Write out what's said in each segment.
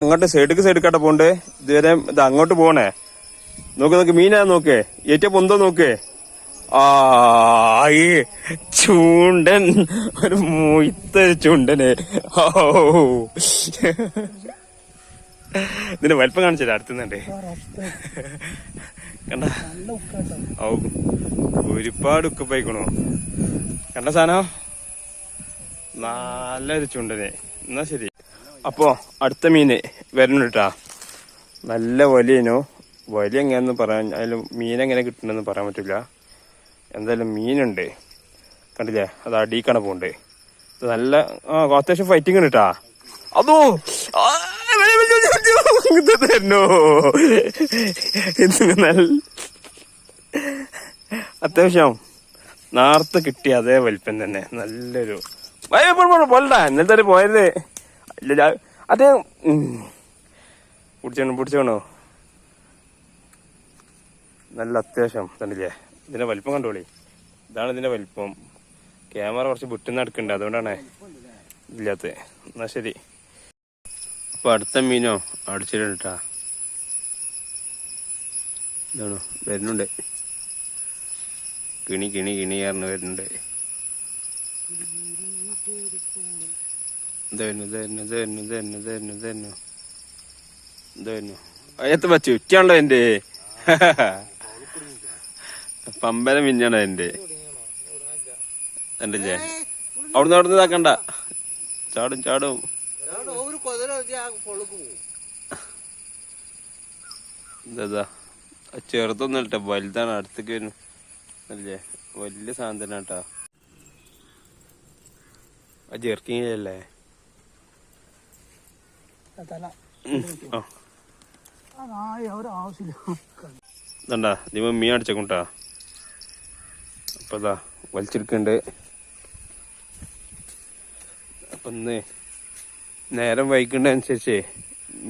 അങ്ങോട്ട് സൈഡിക്കാട്ടെ പോണ്ട്. ഇതുവരെ ഇത് അങ്ങോട്ട് പോണേ. നോക്ക് മീനാ നോക്കേ, ഏറ്റവും പൊന്തോ നോക്കേ. ഈ ചൂണ്ടൻ ഒരു മൊയ്ത്ത ചൂണ്ടന്. ഇതിന്റെ വലിപ്പം കാണിച്ചില്ല അടുത്തുന്നുണ്ട്. കണ്ട ഒരുപാട് ഉക്കപ്പായിക്കണോ. കണ്ട സാധനം നല്ലൊരു ചൂണ്ടന്. എന്നാ ശരി. അപ്പോ അടുത്ത മീന് വരുന്നുണ്ടാ. നല്ല വലിയനോ. വലിയ എങ്ങനെയാന്ന് പറയാൻ, അതിലും മീനെങ്ങനെ കിട്ടണമെന്ന് പറയാൻ പറ്റില്ല. എന്തായാലും മീനുണ്ട്, കണ്ടില്ലേ? അത് അടിക്കണ പോണ്ട്. നല്ല അത്യാവശ്യം ഫൈറ്റിങ് കിട്ടാ. അതോ തരണോ അത്യാവശ്യം നേരത്തെ കിട്ടിയ അതേ വലിപ്പം തന്നെ. നല്ലൊരു പോലടാ. ഇന്നലത്തെ പോയത് അത് പിടിച്ചോണോ. നല്ല അത്യാവശ്യം കണ്ടില്ലേ? ഇതിന്റെ വലിപ്പം കണ്ടോളി. ഇതാണ് ഇതിന്റെ വലിപ്പം. ക്യാമറ കുറച്ച് വിട്ടുന്ന എടുക്കണ്ട, അതുകൊണ്ടാണ് ഇല്ലാത്ത. എന്നാ ശരി. അപ്പൊ അടുത്ത മീനോ അടിച്ചിട്ടാ. ഇതാണോ വരുന്നുണ്ട്. കിണി കാരണം വരുന്നുണ്ട്. അയത്ത് പച്ച ഉച്ചാണല്ലോ എന്റെ. പമ്പര മിഞ്ഞാണോ എന്റെ. കണ്ടില്ലേ? അവിടുന്ന് ഇതാക്കണ്ട. ചാടും. എന്താ ചെറുതൊന്നും ഇല്ല, വലുതാണ്. അടുത്തേക്ക് വരുന്നു. അല്ലേ വലിയ സാധനം തന്നെ കേട്ടാ. ആ ജെർക്കിങ്ങല്ലേ? ഇതണ്ടാ നീ മീൻ അടിച്ചേക്കൂട്ടാ. അപ്പൊ ഇതാ വലിച്ചെടുക്കണ്ട്. അപ്പൊ ഇന്ന് നേരം വൈകണ്ടനുസരിച്ച്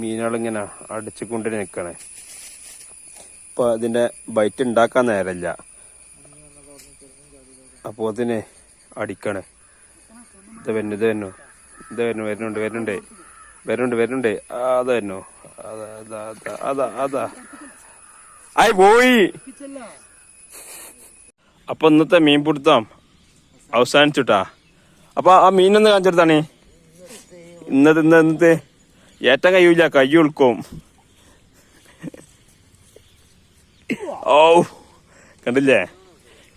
മീനുകളിങ്ങനെ അടിച്ചുകൊണ്ട് നിൽക്കണേ. അപ്പൊ അതിന്റെ ബൈറ്റ് ഉണ്ടാക്കാൻ നേരമില്ല. അപ്പൊ അതിന് അടിക്കണേ. വരുന്നുണ്ട്. അതാ ആയി പോയി. അപ്പൊ ഇന്നത്തെ മീൻ പിടുത്തം അവസാനിച്ചുട്ടാ. അപ്പൊ ആ മീനൊന്ന് കാണിച്ചെടുത്താണ്. ഇന്നത്തെ ഏറ്റം കഴിയൂല, കൈ ഉൾക്കും. കണ്ടില്ലേ?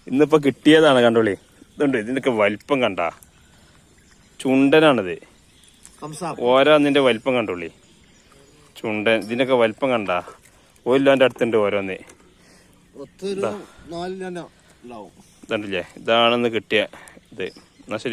ഇന്നിപ്പോ കിട്ടിയതാണ്. കണ്ടോളി. ഇതുണ്ട്. ഇതിനൊക്കെ വലിപ്പം കണ്ട ചുണ്ടനാണിത്. ഓരോന്നിന്റെ വലിപ്പം കണ്ടോളി. ചുണ്ടൻ. ഇതിനൊക്കെ വലിപ്പം കണ്ട ഓയില്ലാന്റെ അടുത്തുണ്ട് ഓരോന്ന്. ഇതുണ്ടല്ലേ? ഇതാണെന്ന് കിട്ടിയ ഇത്. എന്നാ ശരി.